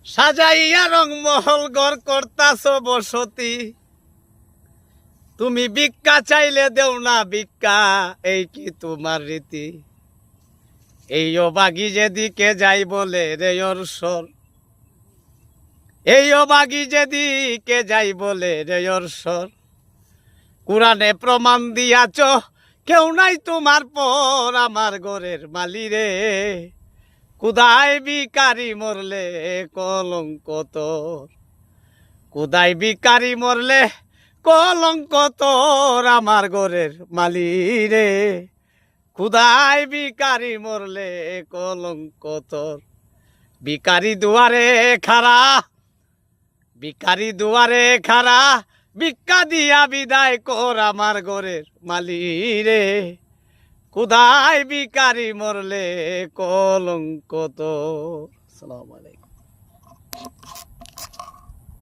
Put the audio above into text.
সাজাইয়া রংমহল ঘর করতাছ বসতি, তুমি ভিক্ষা চাইলে দেও না ভিক্ষা, এই কি তোমার রীতি? এই অবাগি যেদিকে যাই বলে রে অরসর, এই অবাগি যেদিকে যাই বলে রে অরসর। কুরআনে প্রমাণ দিয়াছ কেউ নাই তোমার পর, আমার ঘরের মালি রে। কুদায় বিকারি মরলে কলঙ্ক তোর, কুদায় বিকারি মরলে কলঙ্ক তোর, আমার ঘরের মালি রে। কুদায় বিকারি মরলে কলঙ্ক তোর। বিকারি দুয়ারে খাড়া, বিকারি দুয়ারে খাড়া, ভিক্ষা দিয়া বিদায় কর আমার ঘরের মালি রে। কুদায় বিকারি মরলে কলঙ্ক তোর। আসসালামু আলাইকুম।